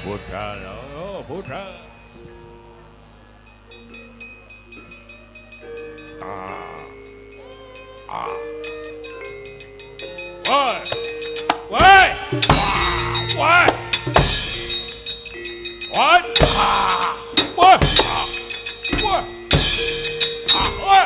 budal, oh budal. Woi, woi, woi, woi, woi, woi, woi,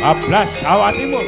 Ablas Jawa Timur.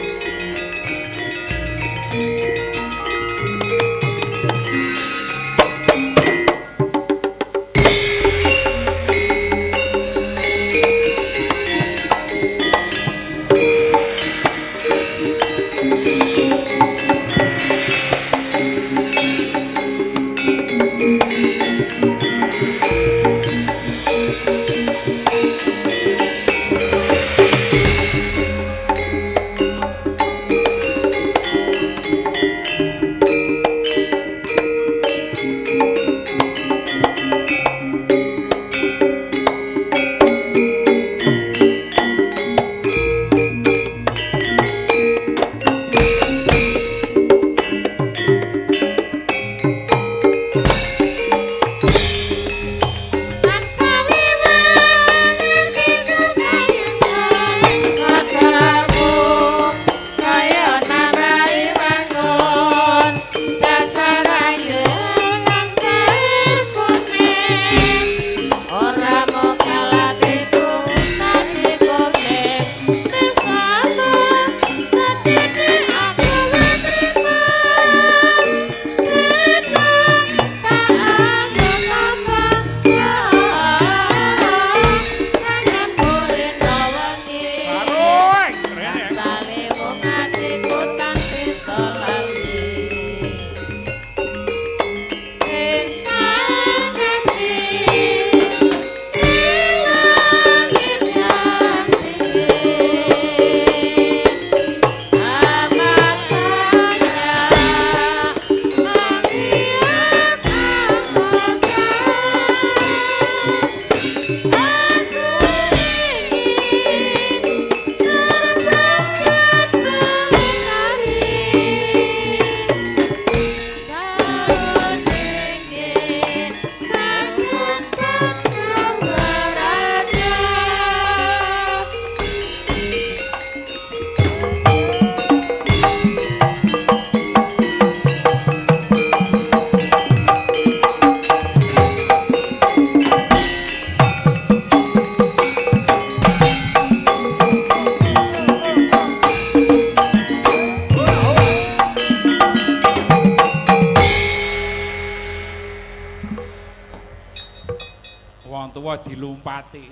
Wong tuwa dilumpati.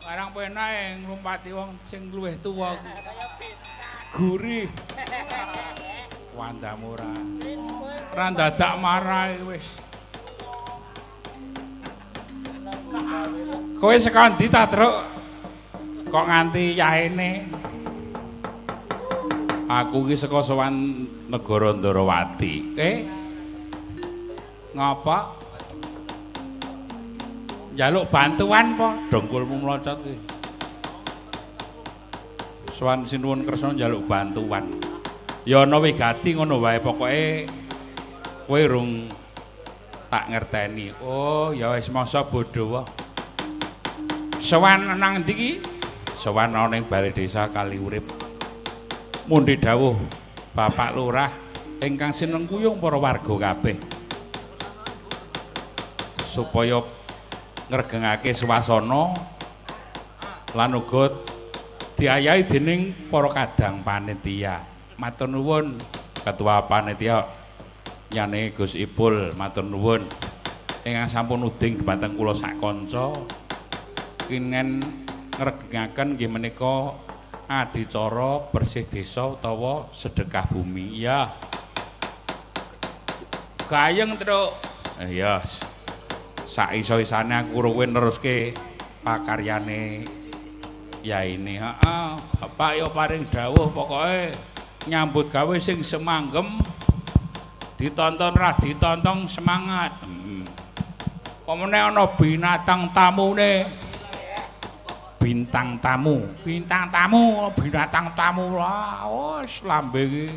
Barang penae nglumpati wong sing luwih tuwa. Gurih. Wandamu ora dadak marah wis. Kowe sekandi ta, Truk? Kok nganti yaene. Aku iki saka sowan negara Ndarawati. Ngapa? Njaluk bantuan po, dengkulmu mlocot iki. Sowan Sinuwun Kresna njaluk bantuan. Ya ana wigati ngono wae pokoke kowe rung tak ngerteni. Oh, ya wis masa bodho wae. Sowan nang ndi iki? Sowan ana ning Balai Desa Kaliurip. Mundi dawuh Bapak Lurah ingkang sinengkuyung para warga kabeh supaya ngregengake swasana lan uga diayahi dening para kadang panitia. Matur nuwun Ketua Panitia Nyane Gus Ipul, matur nuwun ingkang sampun uding dhumateng kula sak kanca kinen ngregengaken nggih menika adicara bersih desa utawa sedekah bumi. Ya. Gayeng truk. Ya. Sak iso-isane aku kowe neruske pakaryane ya ini. Heeh, Bapak yo paring dawuh pokoke nyambut gawe sing semanggem. Ditonton ra ditonton semangat. Pemene ana binatang tamune. Bintang tamu, binatang tamu lah, wis lambe iki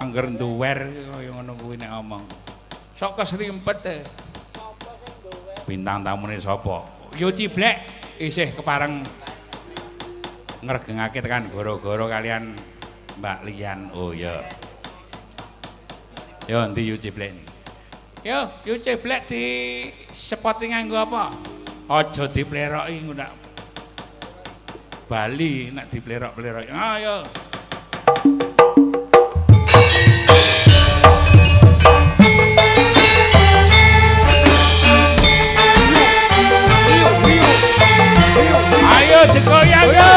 angger nduwer kaya ngono kuwi nek omong. Sok kesrimpet e. Bintang tamune sapa? Yo Ciblek isih kepareng ngregengake tekan goro-goro kalian Mbak Lian. Oh ya. Yo endi yo Ciblek niki? Yo Ciblek di spoti nganggo apa? Aja dipleroki ngono. Bali nek diplerok-plerok. Ayo. Ayo digoyang yo.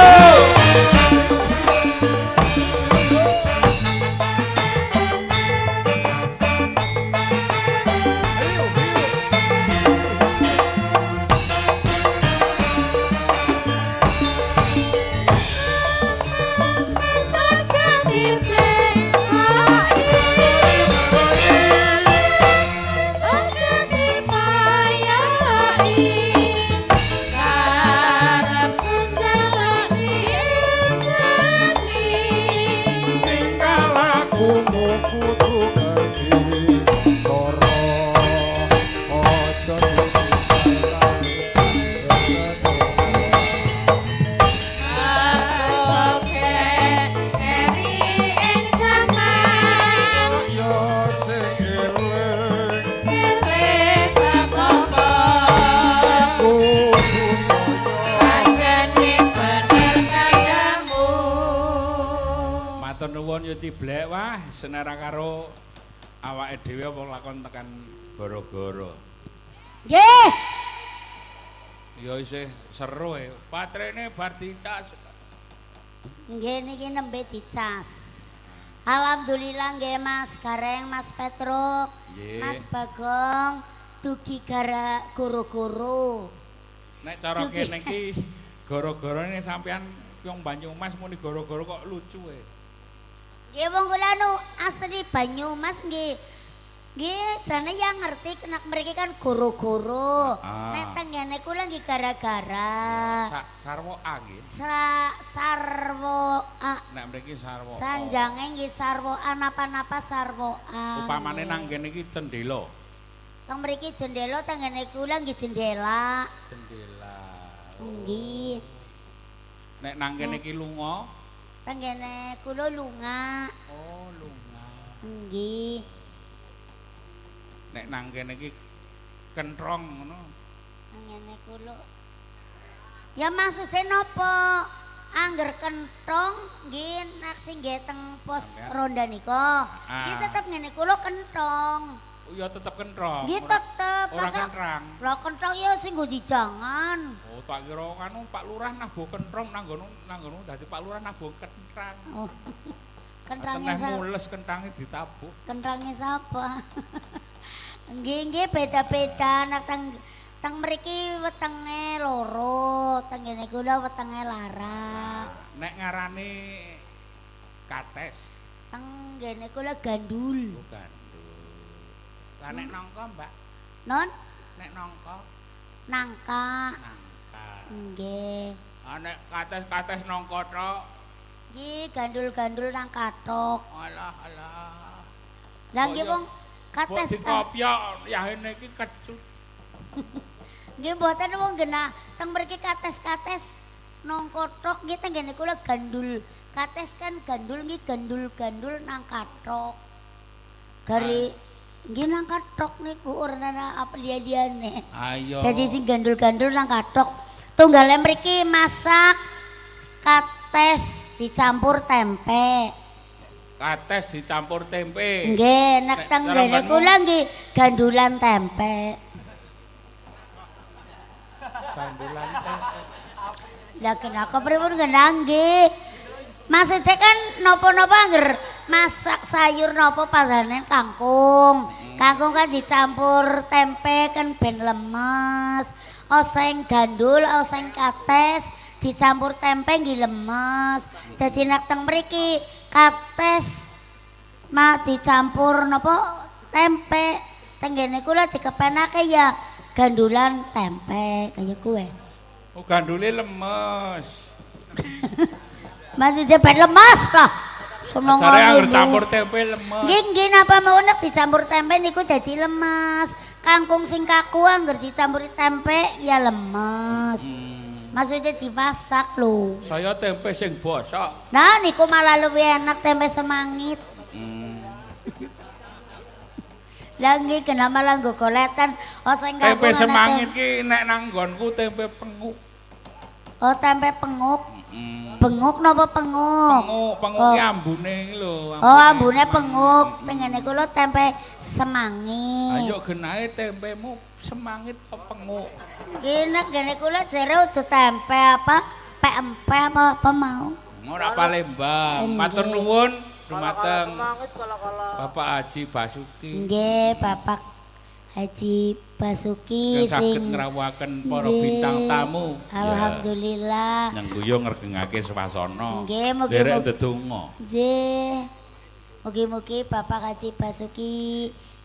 Ciblek wah senara karo awake dhewe apa lakon tekan gara-gara. Nggih. Ya isih seru e. Patrene bar dicas. Nggih niki nembe dicas. Alhamdulillah nggih Mas Gareng, Mas Petruk, Mas Bagong dugi gara goro-goro. Nek cara kene iki gara-garane sampean wong Banyumas muni gara-gara kok lucu e. Nggih wong kula nu asli Banyumas nggih. Nggih jane yang ngerti kenak mriki kan goro-goro. Nek tenggene kula nggih gara-gara. Sarwoa nggih. Sarwoa. Nek mriki sarwoa. Sanjange nggih sarwoa napa-napa sarwoa. Upamane nang kene iki cendela. Teng mriki jendela tenggene kula nggih jendela. Jendela. Nggih. Nek nang kene iki lunga tenggene kula lunga. Oh, lunga. Nggih. Nek nang kene iki kentrong ngono. Tenggene kula. Ya maksude napa? Angger kenthong nggih nek sing nggih teng pos ronda nika. Nggih tetep ngene kula kenthong. Oh ya tetep kentrong. Nggih tetep. Ora kentrang. Lah kenthong ya sing nggo jijangan. Oh, tak kira anu Pak Lurah nabo kentrong nang ngono dadi Pak Lurah nabo kentrang. Oh. Kentrange sapa? Mules kentange ditabuh. Kentrange sapa? Nggih beda-beda nek Teng mriki wetenge loro, teng ngene kula wetenge lara. Nek ngarani kates. Teng ngene kula gandul. Gandul. Lah nek nangka, Mbak? Non? Nek nangka? Nangka. Nangka. Nggih. Nek kates-kates nangka tok. Nggih, gandul-gandul nang kathok. Alah. Lah nggih wong kates dikopyok yahene iki kecut. Nggih mboten wong genah. Teng mriki kates-kates nang kothok nggih teng ngene kula gandul. Kates kan gandul nggih gandul-gandul nang kathok. Gari nggih nang kathok niku ora ana apa liya-liyane. Ayo. Dadi sing gandul-gandul nang kathok. Tunggale mriki masak kates dicampur tempe. Kates dicampur tempe. Nggih, nek teng ngene kula nggih gandulan tempe. Gandulan tempe. Lah kenapa pripun genah nggih? Maksudnya kan napa-napa angger masak sayur napa pasane kangkung. Kangkung kan dicampur tempe kan ben lemes. Oseng gandul, oseng kates dicampur tempe nggih lemes. Dadi nek teng mriki kates dicampur napa tempe. Teng ngene kula dikepenake ya gandulan tempe kaya kuwe. Oh gandule lemes. Maksudnya ben lemes lah. Seneng Jare angger campur tempe lemes. Nggih napa mau nek dicampur tempe niku dadi lemes. Kangkung sing kaku angger dicampuri tempe ya lemes. Maksudnya dimasak lho. Saya tempe sing bosok. Nah niku malah luwih enak tempe semangit. Lah nggih kena malah nggo goletan sing kaku. Tempe semangit ki nek nang nggonku tempe penguk. Oh tempe penguk. Penguk napa penguk? Penguk ki ambune iki lho. Oh ambune penguk. Teng ngene kula tempe semangit. Ayo genahe tempemu semangit apa penguk? Nggih nek ngene kula jare udu tempe apa? PMP apa mau? Ora Palembang. Matur nuwun dumateng Bapak Haji Basuki. Nggih, Bapak Haji Basuki sing saged ngrawuhaken para bintang tamu. Alhamdulillah. Yang guyu ngregengake swasana. Nggih, mugi derek ndedonga. Nggih. Mugi-mugi Bapak Haji Basuki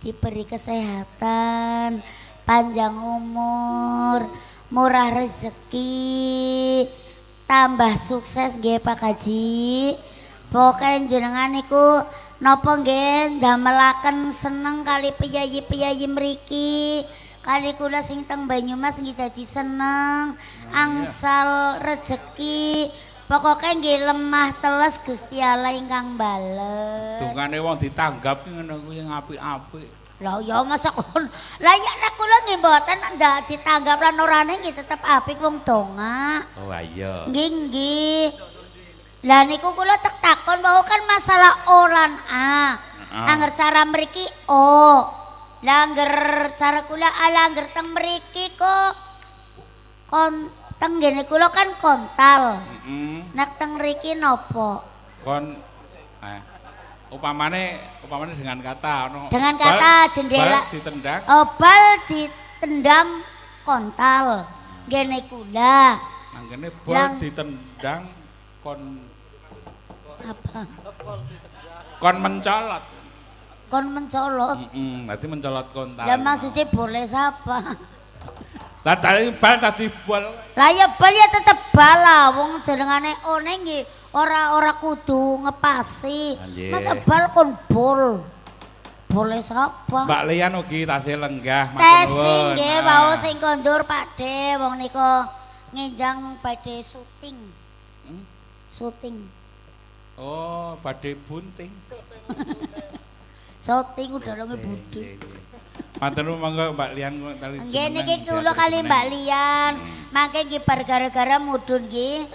diberi kesehatan, panjang umur, murah rezeki, tambah sukses nggih Pak Haji. Pokoke jenengan niku napa nggih ndamelaken seneng kali piyayi-piyayi mriki. Kali kula sing teng Banyumas nggih dadi seneng, angsal rezeki. Pokoke nggih lemah teles Gusti Allah ingkang bales. Dungane wong ditanggap ki ngono kuwi apik-apik. Lah ya masa kon. Lah ya nek kula nggih mboten ndak ditanggap lan orane nggih tetep apik wong donga. Oh iya. Nggih. Lah niku kula tek takon bahwa kan masalah O lan A. Angger cara mriki O. Lah angger cara kula ala angger teng mriki kok kon teng ngene kula kan kontal. Nek teng mriki napa? Kon upamane dengan kata ono. Dengan kata jendela ditendang. Oh, bal ditendang kontal. Ngene kula. Nangkene bal ditendang kon apa? Kon mencolot. Kon mencolot. Berarti mencolot kontal. Lah maksudnya boleh siapa? Lah tadi bal tadi bal. Lah ya bal ya tetep bal lah wong jenengane one nggih ora kudu ngepasi. Masa bal kon bol. Boleh siapa? Mbak Lian ugi tasih lenggah matur nuwun. Tes nggih wau sing kondur Pakde wong nika ngenjang badhe syuting. Syuting. Oh, badhe bunting. Syuting udah longe budhe. Matur nuwun monggo Mbak Lian tali. Nggih niki kula kali Mbak Lian. Mangke nggih bar gara-gara mudhun nggih.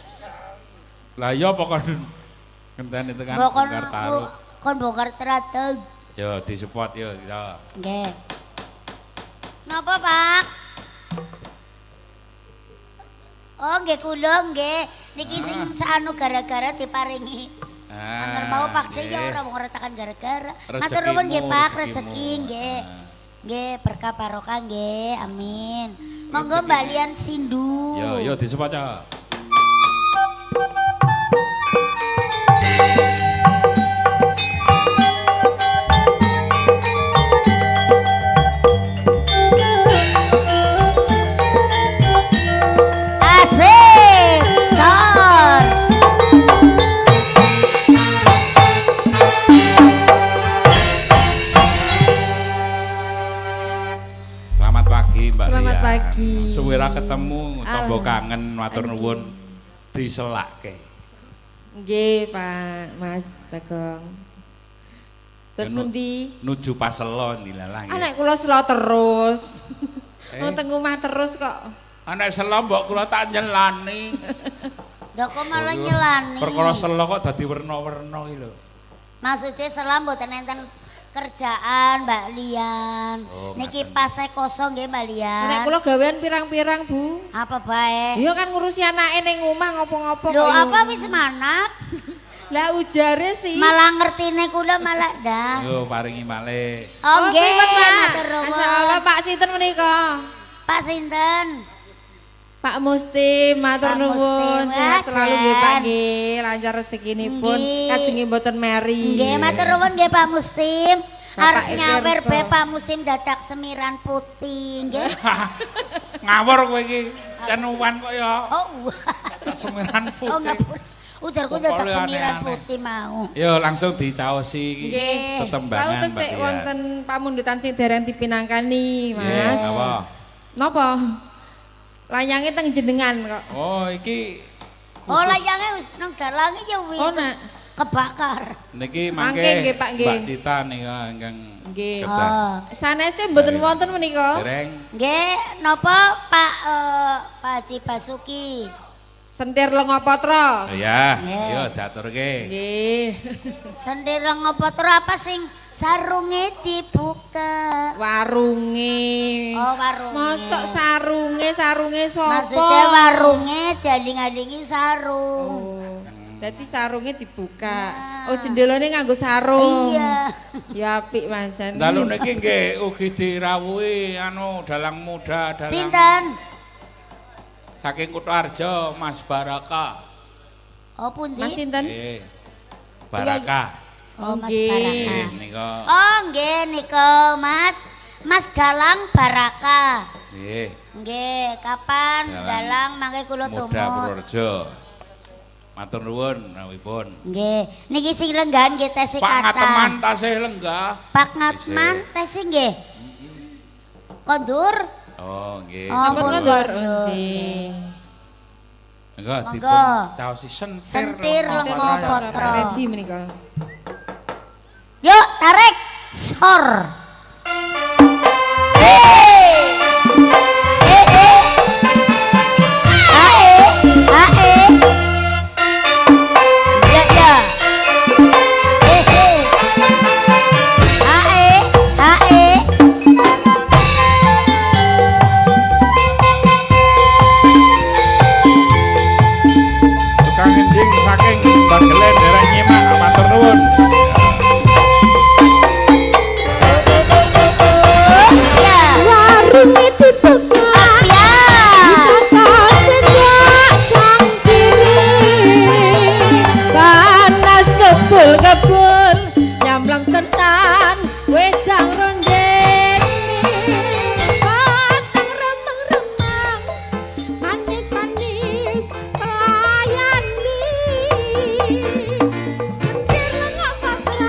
Lah iya apa kon ngenteni tekan bongkar taruh. Kon bongkar trateg. Yo disupport yo. Nggih. Napa, Pak? Oh, nggih kula nggih. Niki sing anu gara-gara diparingi. Angger mau Pakde ya ora wong tekan gara-gara. Matur nuwun nggih Pak, rezeki nggih. Nggih berkah barokah nggih. Amin. Monggo mbalian sindu. Yo disepaca. Asik, sor. Selamat pagi Mbak Selamat Lia. pagi. Suwira ketemu tombo Ah. kangen matur nuwun diselakke. Nggih, Pak, Mas Bagong. Terus Ya, pundi? Nuju Paselo dilalah nggih. Anak kula selo terus. Eh. Wong teng omah terus kok. Anak selo mbok kula tak nyelani. Lho kok malah nyelani. Perkara selo kok dadi werna-werna iki lho. Maksudnya selam mboten enten kerjaan Mbak Lian. Oh, Niki ngaten. pasnya kosong nggih Mbak Lian. Anak kula gawean pirang-pirang, Bu. Apa bae? Iya kan ngurusi anake ning omah ngopo-ngopo Lho kok. apa wis manat? Lah ujare sih. Malah ngertine kula malah dah. Yo paringi malih. Oh nggih, pripun, Pak? matur nuwun. Masyaallah, Pak sinten menika? Pak sinten? Pak Mustim, matur Pak nuwun. Mustim, Sehat selalu nggih, Jan. Pak nggih. Lancar rezekinipun. Nggih. Kajenge mboten meri. Nggih, matur nuwun nggih Pak Mustim. Bapak Arep nyawer Irso. be Pak Mustim dadak semiran putih nggih. Ngawur kowe iki. Cenuwan kok ya. Oh. Semiran Oh putih. ngapura. Ujarku Pokoknya dadak semiran aneh-aneh. putih mau. Yo langsung dicaosi iki. Nggih. Tetembangan Wau tesik Mbak Lia. wonten pamundutan sing dereng dipinangkani, Nggih, Mas. apa? Napa? Layange teng jenengan kok. Oh, iki Oh layange wis nang dalange ya wis Oh, nak. kebakar. niki Mangke mangke nggih, Pak, nggih. Mbak Tita nika ingkang Nggih. kedah. Oh. Sanese mboten wonten menika. Dereng. Nggih, napa Pak Pak Haji Basuki? Sentir Lenga Patra. Ya, Nggih. yo diaturke. Nggih. Sendir ngopo apa sing sarunge dibuka? Warunge. Oh, warunge. Mosok sarunge sapa? Maksudnya warunge dialing-alingi sarung. Oh. Dadi sarunge dibuka. Nah. Oh, jendelane nganggo sarung. Iya. Ya apik pancen. Dalu niki nggih ugi dirawuhi anu dalang muda dalang Sinten? saking Kutoarjo Mas Baraka. Oh, pundi? Mas sinten? Nggih. Baraka. Oh, Mas Nggih. Baraka. Nggih nika. Oh, nggih nika Mas Dalang Baraka. Nggih. Nggih, kapan Dalang Dalang mangke kula Muda tumut. Purworejo. Matur nuwun rawuhipun. Nggih, niki sing lenggahan nggih tesih Pak Ngateman kathah. tasih lenggah. Pak Ngatman tesih nggih. Kondur? Oh, nggih. Oh, Sampun pun kondur. kondur. Nggih. Enggak Monggo. dipun caosi sentir. Sentir Lenga Lenga Patra. Patra. Ready menika. Yuk, tarik. Sor. Ae. Ae. Ya, ya. Ae. Tukang ngending saking Bagelen dereng nyimak matur nuwun. Ya. Warunge dibuka Ya. sendak sang kiri panas kebul-kebul nyamlang tenan wedang ronden batang remang-remang manis-manis pelayan li sendir lenga patra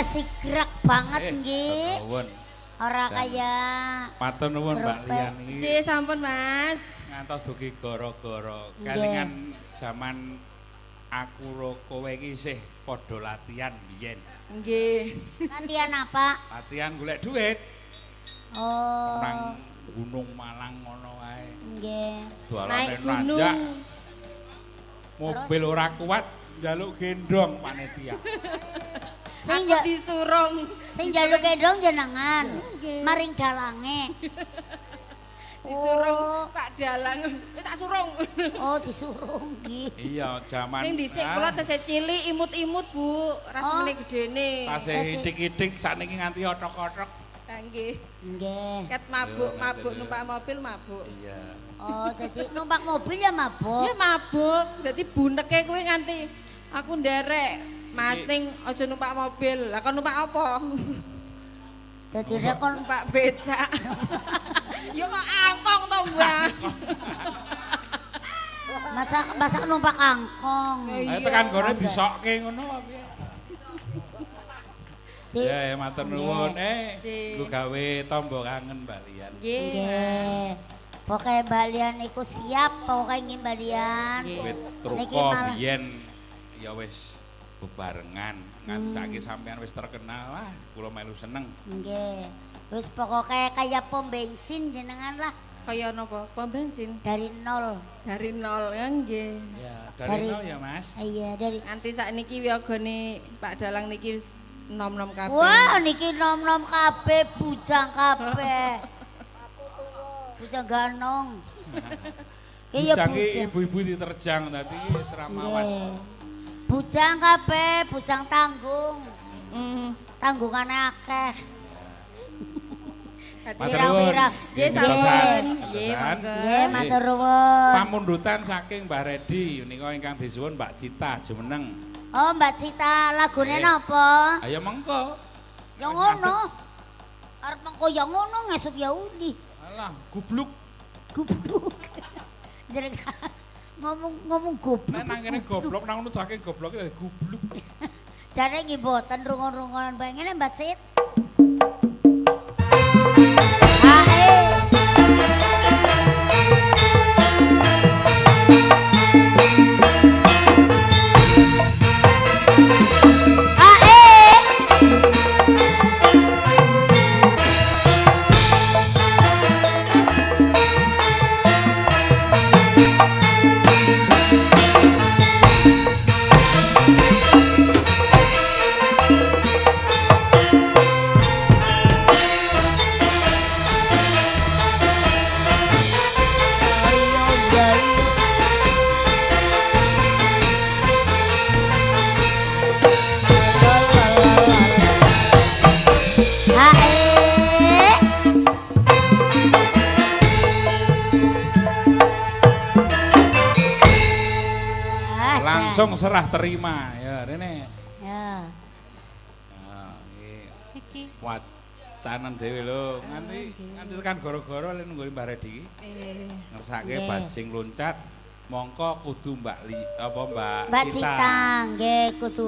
sigrek banget nggih. nuwun. Ora Dan- kaya Matur nuwun Mbak Grupe. Lian iki. Cih sampun Mas. Ngantos dugi gara-gara Nggih. kelingan zaman aku ro kowe iki isih padha latihan biyen. Nggih. latihan apa? Latihan golek dhuwit Oh. nang Gunung Malang ngono wae. Nggih. Dolane Naik nanjak. gunung. Mobil ora kuat njaluk gendong panitia. Sing Aku disurung. njaluk gendong jenengan. Nggih. Maring dalange. Disurung Pak Dalang. Tak surung. Oh, disuruh nggih. Iya, jaman Ning dhisik kula tesih cilik imut-imut, Bu. Ras Oh. meneh gedene. tasih itik-itik sakniki nganti otok-otok. Ha nggih. Nggih. Ket mabuk numpak mobil mabuk. Iya. Oh, dadi numpak mobil ya mabuk. Ya mabuk. Dadi buneke kuwi nganti aku nderek. Mas ning aja numpak mobil. Lah kon numpak apa? Dadi rek kon Numpak becak. Ya kok angkong to, Mbah. masak numpak kangkong. Iya. Ayo tekan gone disokke ngono apa piye? Cik. Ya, matur nuwun. Cik. Lu gawe tombo kangen Mbak Lian. Nggih. Nggih. Pokoke Mbak Lian iku siap pokoke nggih Mbak Lian. Nggih. Wit Niki truko malah- biyen ya wis bebarengan. Nganti Hmm. saiki sampean wis terkenal, wah kula melu seneng. Nggih. Wis pokoke kaya pom bensin jenengan lah Kaya napa? Pom bensin dari nol. dari nol ya nggih. Ya, Dari- dari nol ya, Mas. Iya, dari Nganti sakniki wiyagane Pak Dalang niki wis nom-nom kabeh. wah niki nom-nom kabeh, bujang kabeh. Bujang ganong. Iya Bujang iki bujang. ibu-ibu diterjang dadi wis ra mawas. Nggih. Bujang kabeh, bujang tanggung. Mm. Tanggungane akeh. Matur Wira-wira. nuwun. Nggih Nggih, sampun. Tosan. Nggih Tosan. monggo. Nggih, matur nuwun. Pamundutan saking Mbah Redi nika ingkang disuwun Mbak Cita jumeneng. Oh, Mbak Cita, lagune Nggih. napa? Ayo mengko. Ya ngono. Arep mengko ya ngono ngesuk ya uni. Alah, gubluk. Gubluk. Jeneng ngomong goblok. Nek nang kene goblok nang ngono saking goblok dadi gubluk. Jare nggih mboten rungon-rungonan bae ngene Mbak Cit. Ae. Ae. Ae. Ah, Langsung serah terima ya rene. Ya. Nah, iki wacanan dhewe lho, nganti tekan gara-gara len nggone Mbah Redi iki. Ngersake Nggih. bajing loncat. Mongko kudu Mbak Cita nggih kudu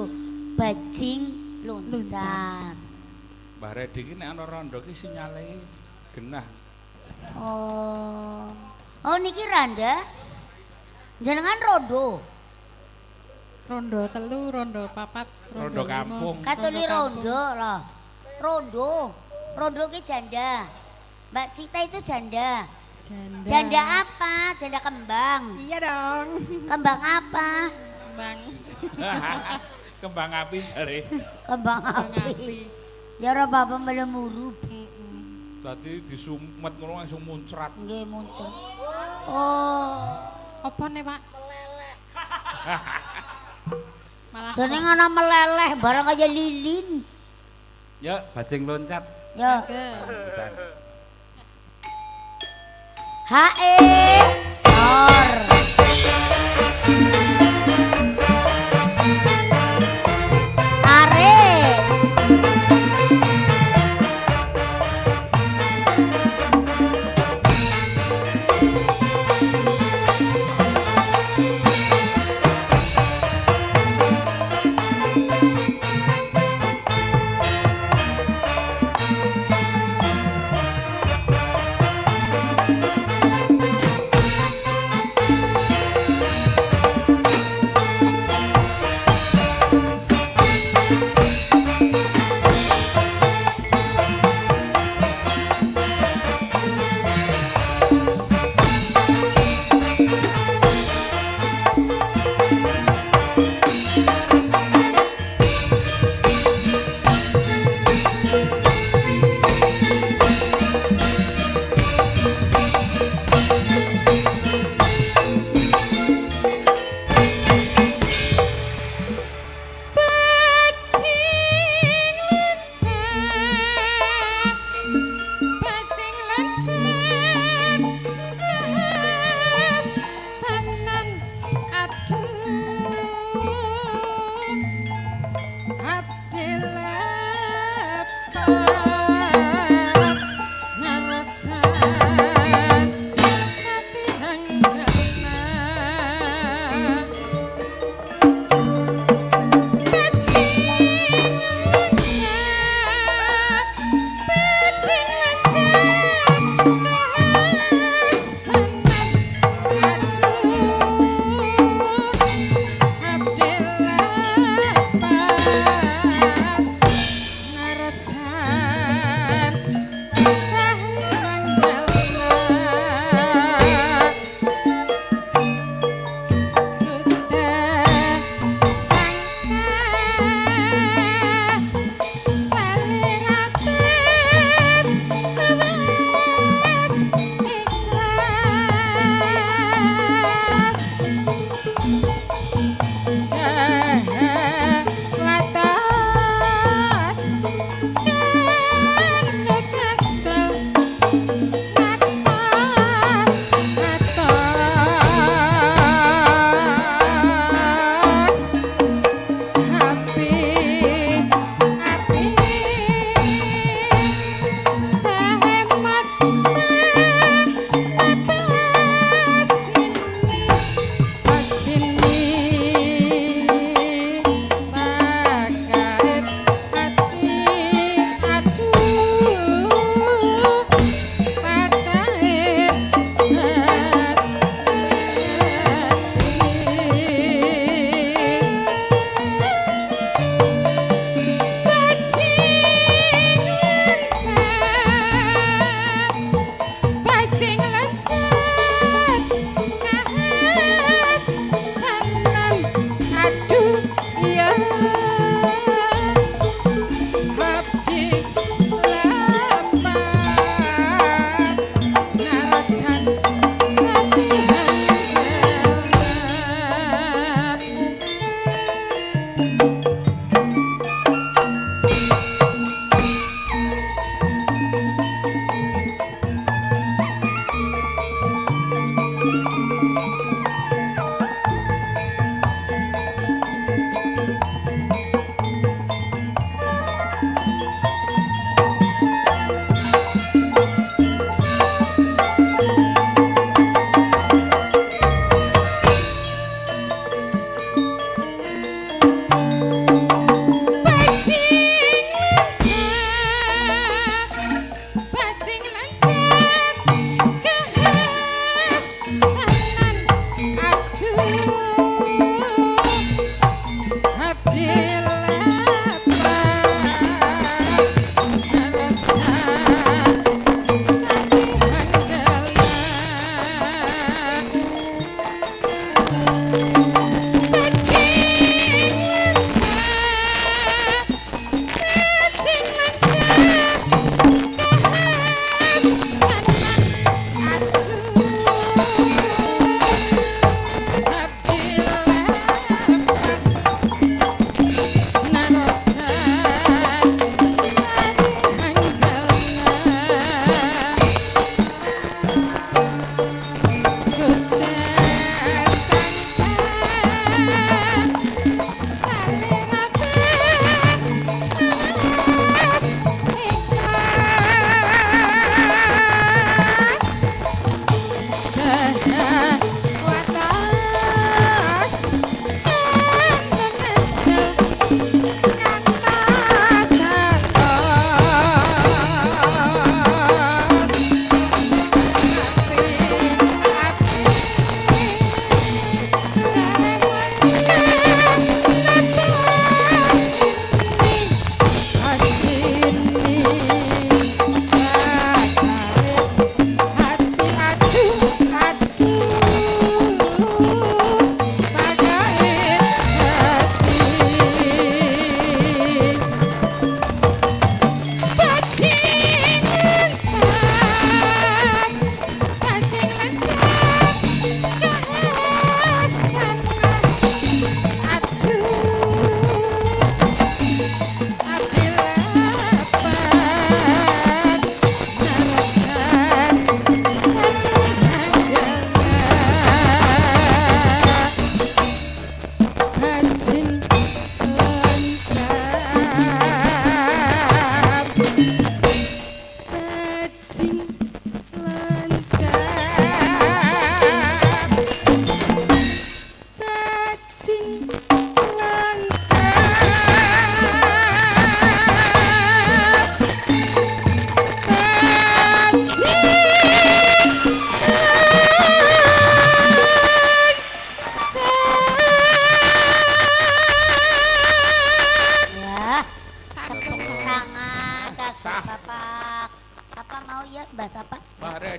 bajing loncat. Mbah Redi iki nek ana rondo ki sinyale genah. Oh. Oh niki Randa. Jenengan rondo. Rondo telu, rondo papat, Rondo kampung. Katuli rondo loh. Rondo. Rondo ki janda. Mbak Cita itu janda. Janda. Janda apa? Janda kembang. Iya dong. Kembang apa? Bang. Kembang api jare. Kembang Bang api. api. Ya ora bapak mbele murup. Tadi disumet ngono langsung muncrat. Nggih muncul. Oh. Apa nih Pak? Malah Jeneng ana meleleh barang kaya lilin. Ya, bajing loncat. Ya. ke. Sambutan. Hae sor. Are.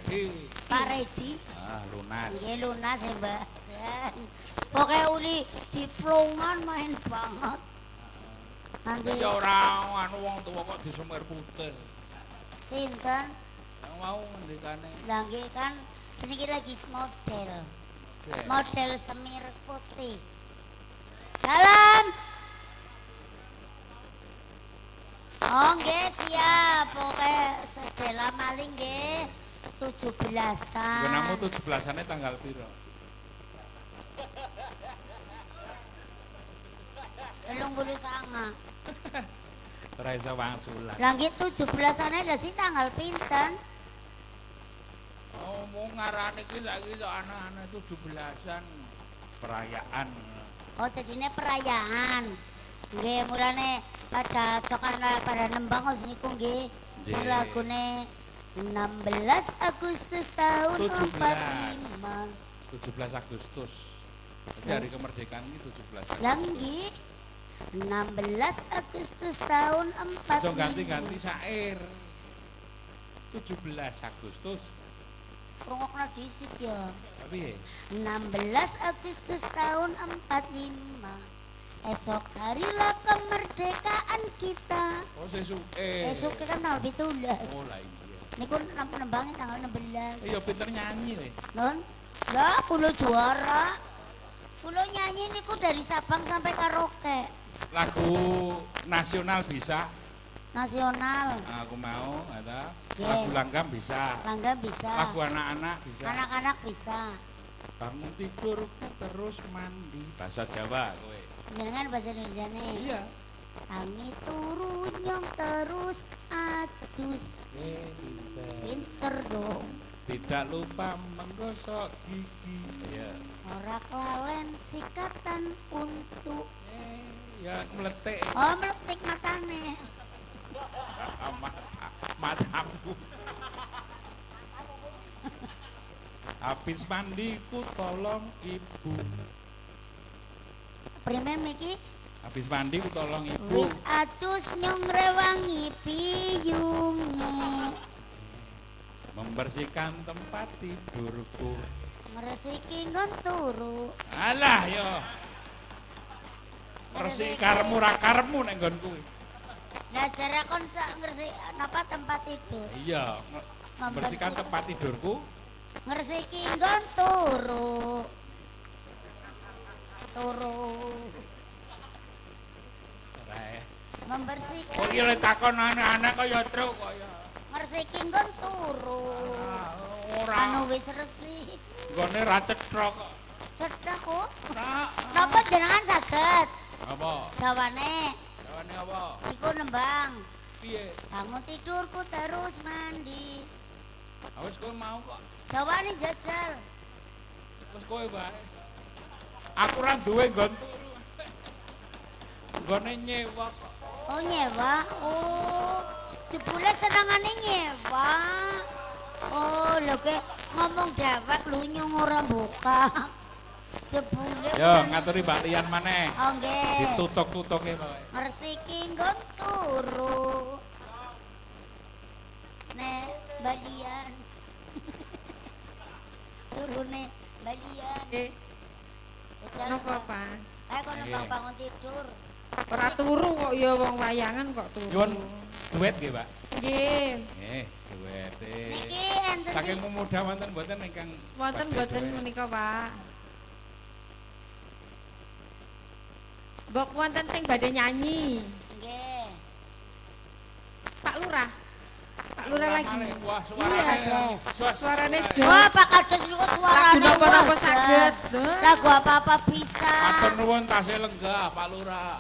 Redi. Pak Redi. Ah, lunas. Nggih lunas ya, Mbak. Jan. Pokoknya uli ciplongan main banget. Nanti Ya ora anu wong tuwa kok disemir putih. sinten? Yang mau ngendikane. Lah nggih kan seniki lagi model. Model semir putih. Dalam. Oh nggih siap. Pokoknya sedela maling nggih 17-an. Genamu 17-ane tanggal piro? Telung bulu sanga. Ora iso wangsulan. Lah nggih 17-ane lha sih tanggal pinten? Oh, mau ngarane iki lagi anak-anak 17-an perayaan. Oh jadinya perayaan. Nggih mulane pada cokan pada nembang kok niku nggih. Sing Nggih. lagune 16 Agustus tahun 17. 45. 17 Agustus. Jadi hari kemerdekaan ini 17 Lah Agustus. nggih 16 Agustus tahun 45. So ganti-ganti syair. 17 Agustus. Rungokna dhisik ya. Tapi 16 Agustus tahun 45. Esok harilah kemerdekaan kita. oh sesuke. Esok kan tanggal 17. Oh lah iya. Niku nembangnya tanggal 16. Ya pinter nyanyi le. Non? Lah kulo juara. Kulo nyanyi niku dari Sabang sampai Karaoke. Lagu nasional bisa. Nasional. Aku mau ada. Nggih. Lagu langgam bisa. Langga bisa. Lagu anak-anak bisa. Anak-anak bisa. Bangun tidurku terus mandi. Bahasa Jawa kowe. Jangan bahasa Indonesia nih. Iya. Tangi turu nyong terus adus. Pinter. Pinter dong. Tidak lupa menggosok gigi. Iya. Ora kelalen sikatan untuk. Ya meletik Oh meletik matane. matamu. Habis mandi ku tolong ibu. Primer miki Habis mandi ku tolong ibu. wis adus nyong rewangi piyunge. Membersihkan tempat tidurku. Ngresiki nggon turu. Alah yo. Resik karmu ra karmu nek nggon kuwi. Lah jare kon tak ngresik napa tempat tidur. Iya, membersihkan tempat tidurku. Ngresiki nggon turu. Turu. Membersihkan. Kok iki lek takon anak-anak kaya truk kaya. Ngresiki nggon turu. Ora. Anu wis resik. Nggone ra cetrok. Cedhak kok. Ora. Napa jenengan saged? Apa? Jawane Jawane apa? iku nembang. Piye? Bangun tidurku terus mandi. Wis kowe mau kok. Jawane jajal. Wis kowe bae. Aku ora duwe nggon turu. Nggone nyewa kok. Oh nyewa. Oh. Jebule senengane nyewa. Oh lho ke ngomong dewek lunyung ora buka. Jebule. Yo ngaturi Mbak Lian maneh. Oh nggih. Ditutuk-tutuke pokoke. Ngresiki nggon turu. Nek balian. Turune balian. Napa, Pak? Kayak kono Nggih. bangun tidur. Ora turu kok ya wong wayangan kok turu. Nyuwun duet nggih, Pak. Nggih. Nggih, duet. Niki enten Saking sing muda wonten mboten ingkang Wonten badhe mboten duet? menika, Pak. Mbok wonten sing badhe nyanyi. nggih. Pak Lurah. Pak Lurah lagi. Wah, Iya, Des. Suarane jos. jos. Wah, Pak Kades niku Lagu suarane napa-napa wajar. saged. Lagu apa-apa bisa. Matur nuwun tasih lenggah, Pak Lurah.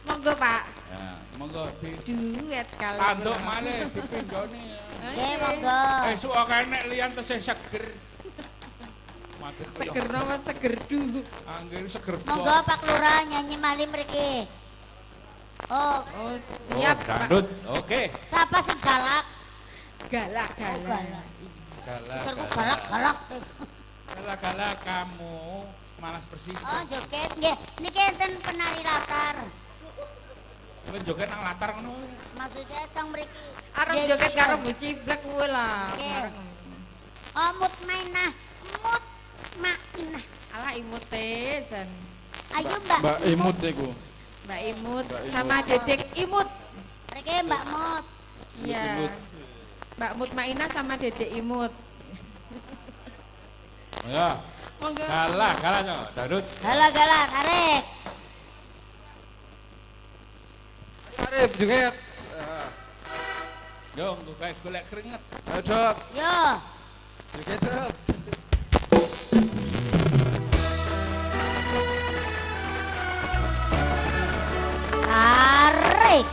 Monggo, Pak. Ya, monggo di Duet kali. tanduk malih dipindhoni. Nggih, monggo. Esuk nek liyan tesih seger. Matur Seger napa seger du. Anggir seger Monggo Pak Lurah nyanyi malih mriki. Oh, Oh, Oh, siap, Pak. dangdut. Oke. siapa sing galak? Galak, Oh, galak. galak. Galak. Pikirku galak-galak. Galak kamu malas bersih. Oh, joget nggih. Niki enten penari latar. Kowe joget nang latar ngono. Maksudnya teng mriki. Arep Nggih, joget nggih. karo Bu Ciblek kuwi lah. Nggih. Bareng. Mut mainah, mut mainah. Alah imut teh jan. Ayo Mbak. Mbak Imut niku. Mbak Imut Mbak Imut. sama Dedek Imut. Mereka Mbak Mut. Iya. Imut. Mbak Mutmainah sama Dedek Imut. Ya. Monggo. Kalah yo, Dangdut. Gala tarik. Arif joget. Yo, golek keringet. Ayo Dot, Yo. joget Dot. Tarik.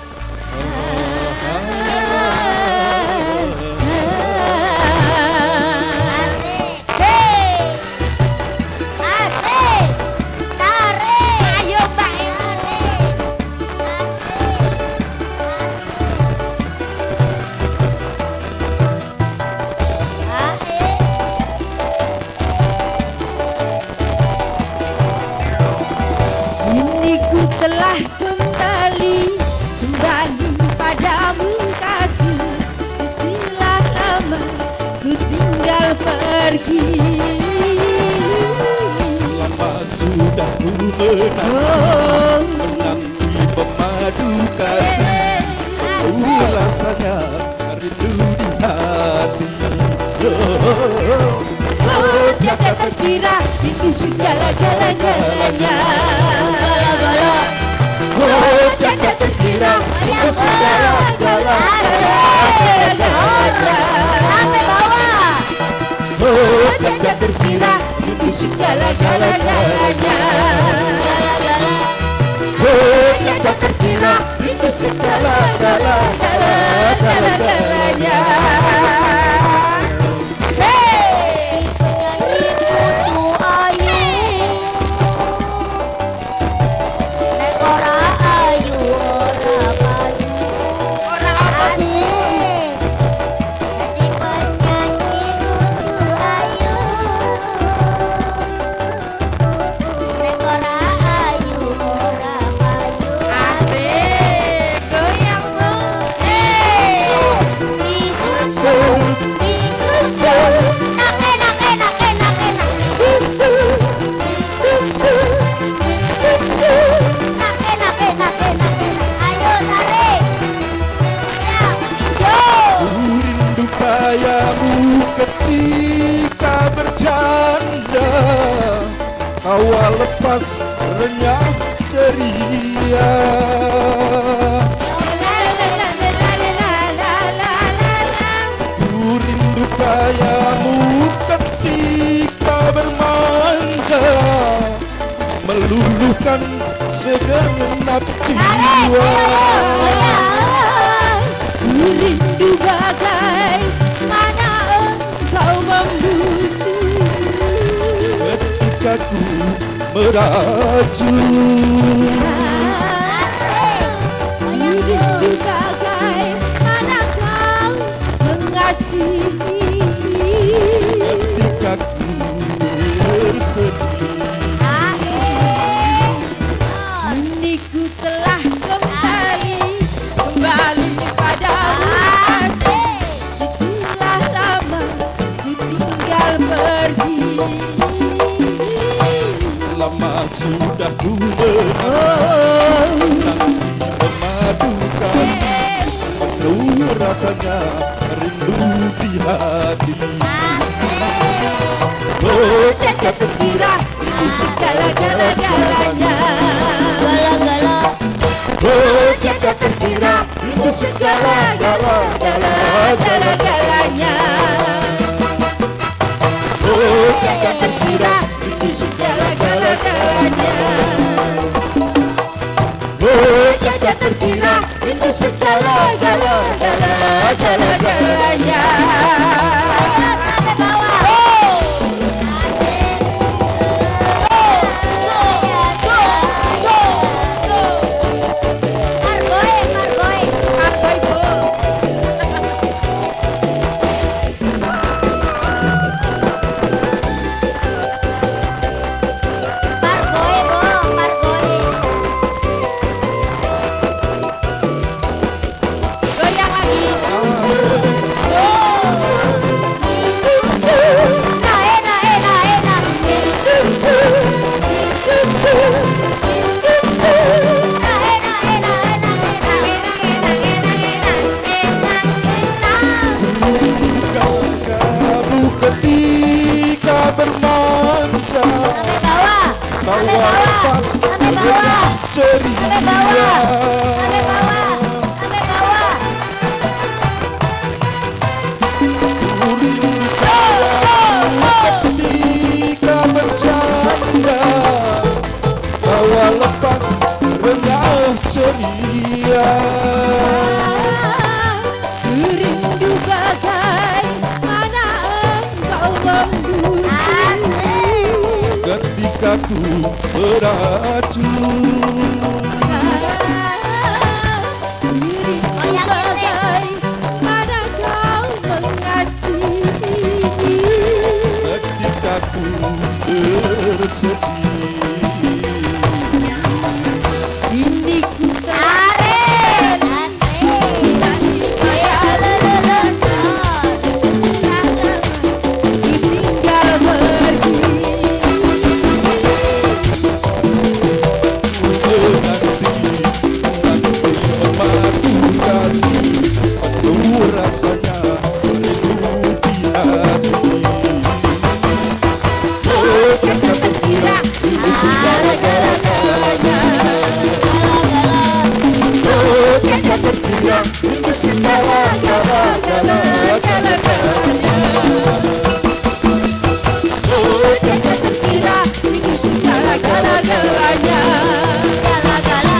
Asik. Hei. Asik. Tarik. Ayo Mbak Imut. Ini ku telah kembali padamu kasih. Setelah lama ku tinggal pergi. Lama sudah ku Oh, menanti pemadu kasih. Rasanya rindu di hati. oh, tiada terkira itu segala-galanya. Oh, tiada terkira itu segala-galanya. Sampai bawah. Oh, tiada terkira itu segala-galanya. Oh, tiada terkira itu segala-galanya. Hey! Putu ayu. Nek ora ayu ora payu. Ora apa Bu? Asik. Jadi penyanyi kudu ayu. Nek ora ayu ora payu. Asik. Goyang Bu. Disusu, disusu. Nak enak enak enak enak. Susu, susu, susu. Nak enak enak enak enak. Ayo tarik. Ya, yo. Rindu kayamu ketika bercanda. Awal lepas renyah ceria. Ku rindu kayamu ketika bermanja, meluluhkan segenap jiwa. Rindu bagai mana engkau membujuk. Ketika ku meracun, Rindu bagai mana kau mengasihi. ketika ku bersedih. Kini ku telah kembali padamu. Setelah lama ku tinggal pergi. Lama sudah ku menanti Oh, pemadu kasih. Penuh rasanya rindu di hati. Oh, tiada terkira itu segala-galanya. oh, tiada terkira itu Segala-galanya. Oh, tiada terkira itu Segala-galanya. Oh, Tiada terkira itu segala-galanya. Sampai bawah. Margoy, margoy. Margoy Bu. Margoy, Bu, margoy. Goyang lagi. Disusu, cintaku beracun. Goyang Bagai pada kau mengasihi. Ketika ku bersedih, Ini ku Tarik. Asik. ditinggal pergi. menanti memadu kasih, penuh rasanya rindu di hati. Oh, kata terkira itu segala-galanya. Oh, kata terkira itu segala-galanya. Oh, kata terkira itu segala-galanya. Gala-gala.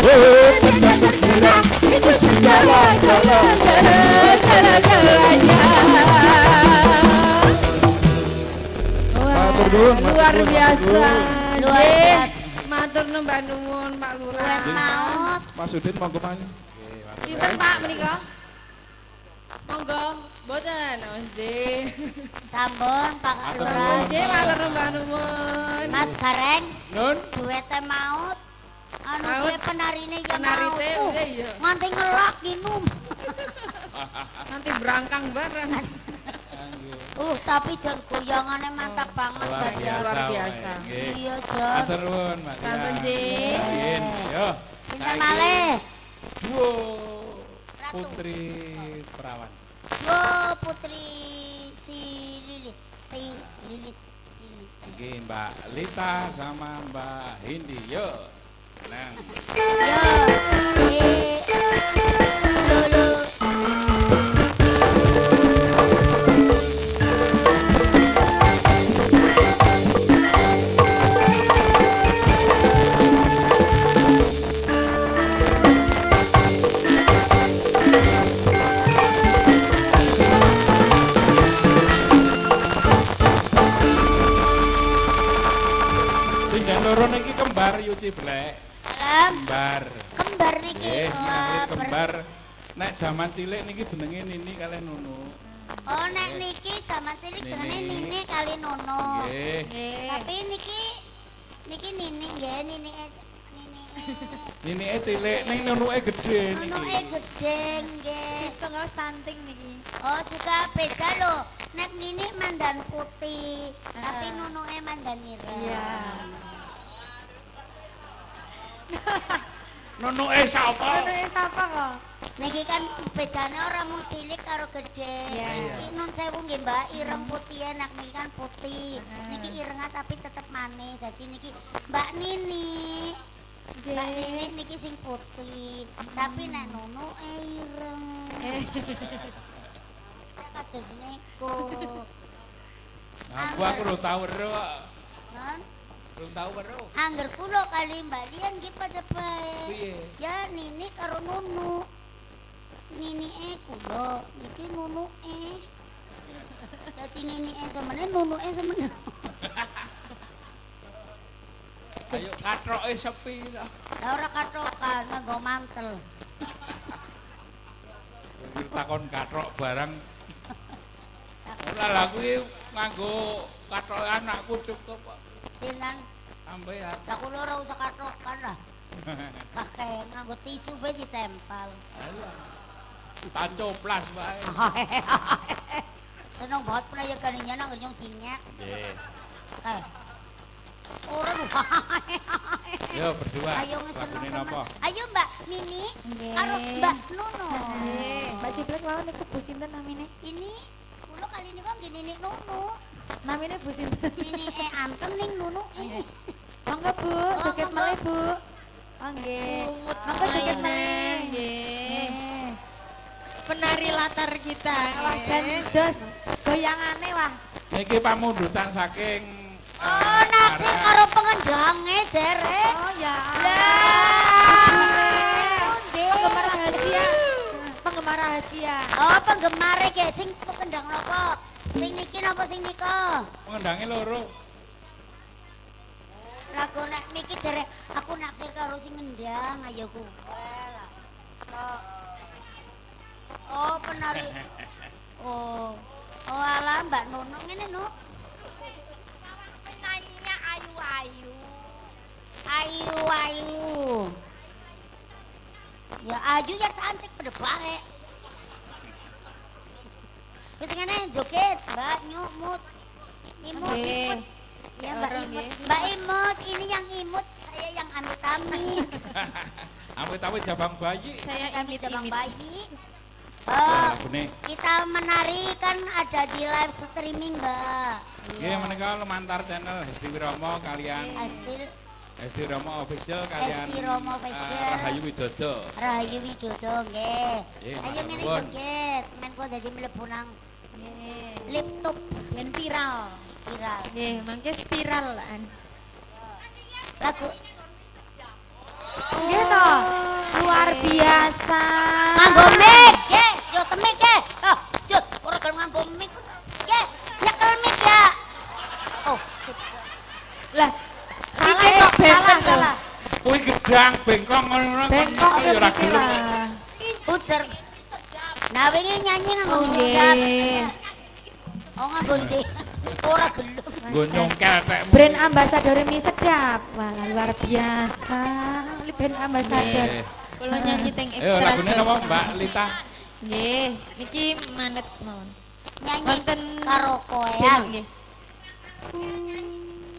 Oh, kata terkira itu segala-galanya. Matur nuwun, matur Luar nuwun, biasa. Luar Nggih. biasa. Matur nuwun nuwun Pak Lurah. Buat maut. Mas Udin monggo maju. Sinten Pak menika? Monggo, mboten. Oh, nggih. Sampun Pak Lurah. Nggih, matur nuwun. Mas Gareng. Nun, Duete maut. Anu Maut. gue penarine ya maut. Penarite, iya. Nganti ngelak minum. Nanti berangkang bareng. Tapi jan goyangannya mantap banget luar Jan. biasa. Luar biasa. Pak. Nggih. Iya Jan. Matur nuwun, Mbak. Sampun, Dik. Yin, yo. Sinten malih? Duo Ratu. Putri Perawan. Yo putri si Lilit. Lilit. Si Lilit. Iki Mbak Lita sama Mbak Hindi. Yo. Nah, Yo. Lulu. sing jan loro niki kembar Yuci Blek. Salam. Kembar. Kembar niki. Nggih, Wah, nyambut kembar. Nek jaman cilik niki jenenge Nini kalian Nunu. Oh nek niki jaman cilik jenenge Nini. Nini kali Nono. Nggih. Tapi niki Nini nggih Nini Nini cilik ning nunuke gedhe niki. Nunuke gedhe nggih. Setengah stunting niki. Oh juga beda loh. Nek Nini mandan putih, tapi nunuke mandan ireng. Iya. Nunuke sapa? Ana sapa kok? Niki kan bedane ora mung cilik karo gedhe. Iya. Iki nun sewu nggih Mbak, ireng putih enak niki kan putih. Niki irengnya tapi tetep manis. Jadi niki Mbak Nini. Mbak Nini niki sing putih, tapi nek nunuke ireng. Kados niku. Aku lho tau weruh. Non, Belum tahu weruh. angger kula kali Mbak Dian nggih pada bae. Piye? Ya Nini karo Nunu. Nini kula, niki Nunu Dadi Nini semene Nunu semene. Ayo katroke sepi ta. Lah ora katokan nganggo mantel. Takon katrok barang. Ora lah kuwi nganggo katroke anakku cukup kok. Sinan, Sampeyan. lah kula ora usah katokan lah. Kakek nganggo tisu bae ditempel. Ayo. Tak coplas bae. Seneng banget pernah ya kaninya nang nyong dinyak. Nggih. Ora lho. Yo berdua. Ayo ngeseneng Lagune teman. napa? Ayo Mbak Nini Nggih. karo Mbak Nono. Mbak Ciplek mawon niku Bu sinten namine? Ini kula kali ini kok gini Nini Nono. Namine Bu sinten? Nini anteng ning Nono. Monggo Bu, joget monggo. malih Bu. Oh nggih. Monggo joget malih. Nggih. Penari latar kita. Wah jan jos goyangane wah. Niki pamundutan saking Oh naksir karo pengendange jere. Oh ya. Lah. Penggemar rahasia. Penggemar rahasia. Oh penggemare ge sing pengendang napa? Sing niki napa sing nika? pengendange loro. Lagu nek Miki jere aku naksir karo sing ngendang ayo kowe lah. Oh, penari. Oh. Oh alah Mbak Nono ngene no. Penyanyinya ayu-ayu. Ayu-ayu. Ya ayu ya cantik pada bae. Wis ngene joget, Mbak nyumut. Imut. Ya Mbak Imut. Mbak Imut, ini yang imut, saya yang amit-amit. Amit-amit jabang bayi. Saya Kami cabang imit-imit. bayi. Lagune. Kita menari kan ada di live streaming, Mbak. Nggih menika lumantar channel Hesti Wiromo kalian Hasil Hesti Romo official kalian Hesti Romo Official. Rahayu Widodo. Rahayu Widodo nggih. Nggih, Ayo ngene matur nuwun. joget, men kok dadi mlebu nang laptop Ben viral. viral. Nggih, mangke spiralan. Lagu Nggih to. Luar biasa. nganggo mic, nggih. Yo temik nggih. Oh, jut, ora gelem nganggo mic. Nggih, nyekel mic ya. Oh, Lah, Salah iki kok benten lho. salah. Kuwi gedang bengkong ngono Bengkok ya ora iki gelem. lah. ujar. Nah, wingi nyanyi nganggo Oh, hijab. nggih. Oh, nganggo ndi? Ora gelem. Nggo nyongkel tekmu. Brand ambasador mie sedap. Wah, luar biasa. Brand ambasador. Nggih. Kula nyanyi teng Ayo ekstra lagune jos. napa Mbak Lita? Nggih, niki manut mawon. Nyanyi Wonten karo Eno koean. nggih.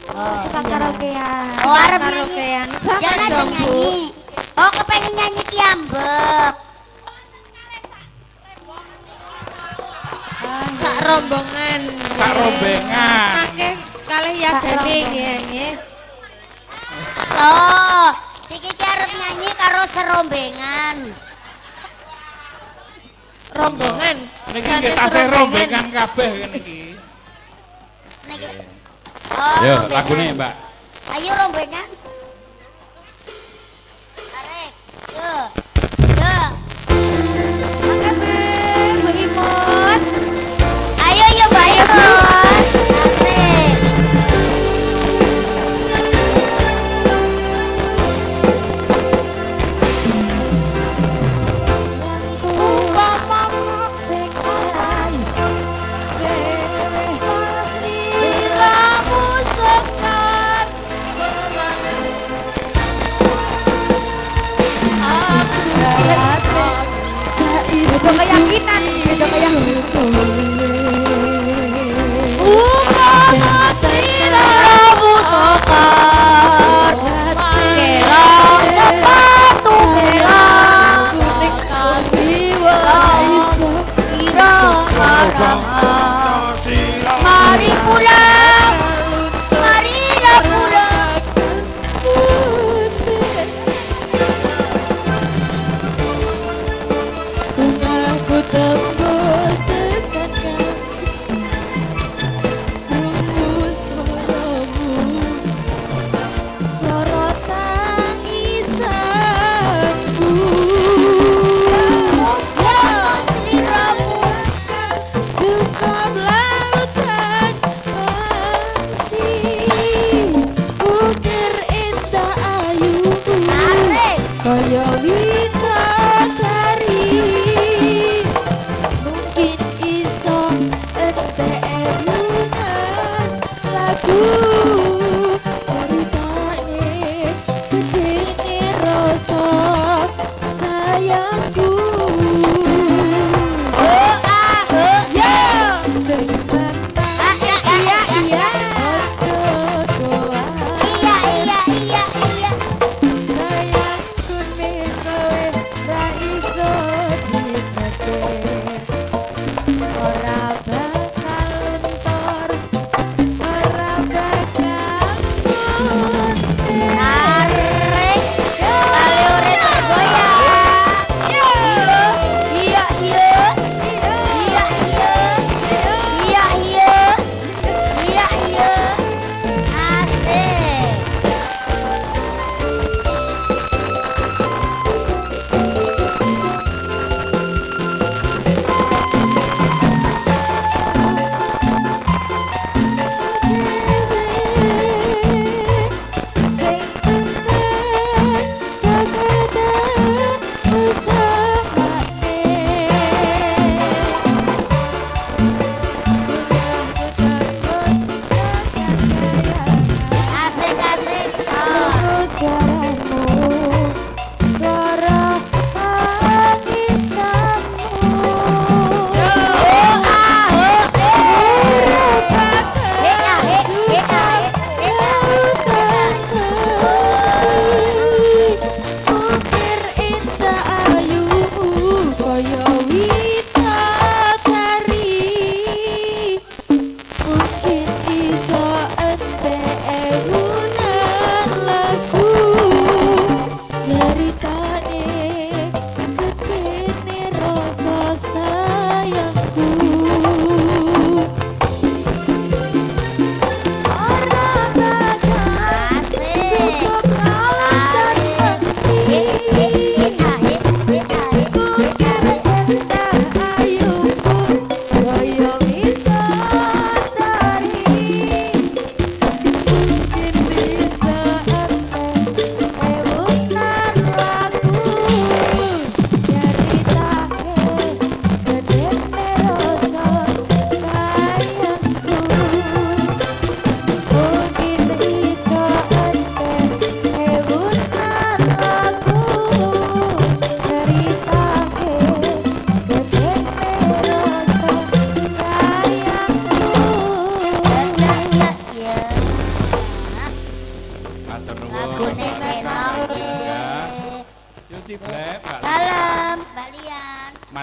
Suka karaokean. Oh, arep nyanyi. Karaokean. Sama Jangan aja dong, Bu. nyanyi. Oh, kepengen nyanyi kiambek. Sak rombongan. Sak rombengan. Mangke kalih yagane nggih nggih. So, si Kiki arep nyanyi karo serombengan. Rombongan. Niki Sanes nggih tasih rombengan kabeh niki. Niki. Oh, Yo rombengan. lagune Mbak. Ayo rombengan. Tarik. Yo. Yo. Makasih, Bu Imut. Ayo yo Mbak Imut. Tarik. Beda keyakinan, beda keyakinan. Mari pulang, marilah pulang. Aku tembus dekatkan rumus suaramu, sorot tangisanku. Cukup lautan pasir, ukir indah ayumu, kaya widodari. Mungkin iso entek-elunan lagu ceritane gedene rasa sayangku. Iya, ojo doa Iya, iya, iya, iya. sayangku ning kowe ra iso dipetik. Ora bakal entor, ora bakal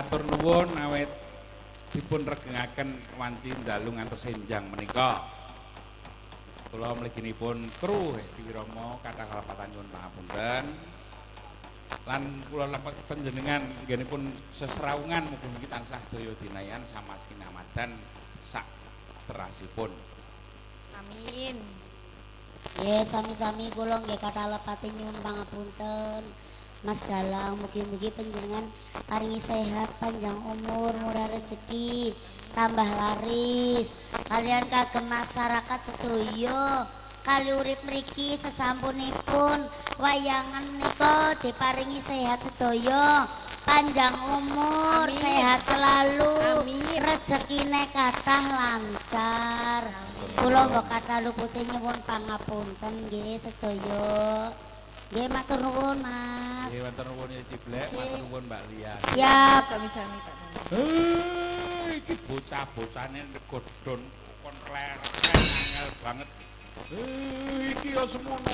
matur nuwun awet dipun regengaken wanci dalu ngantos enjang menika. Kula mliginipun kru Hesti Wirama kathah kalepatan nyuwun pangapunten. Lan kula lepet panjenengan nggenipun sesrawungan mugi-mugi tansah daya dinayan sama sinamadan sak terasipun. Amin. Ya sami-sami kula nggih kathah lepati nyuwun pangapunten. Mas Galang mugi-mugi panjenengan paringi sehat, panjang umur, murah rezeki, tambah laris. Kalian kagem masyarakat sedaya kali urip mriki sesampunipun wayangan menika diparingi sehat sedaya, panjang umur, Amin. sehat selalu, Amin. rezekine kathah lancar. Kula mbok kathah luputi nyuwun pangapunten nggih sedaya. Nggih matur nuwun Mas. Nggih wonten nuwun ya Ciblek, matur nuwun Mbak Lia. Siap. Sami-sami Pak. Iki bocah-bocahne godhon kon kler angel banget. Iki ya semono.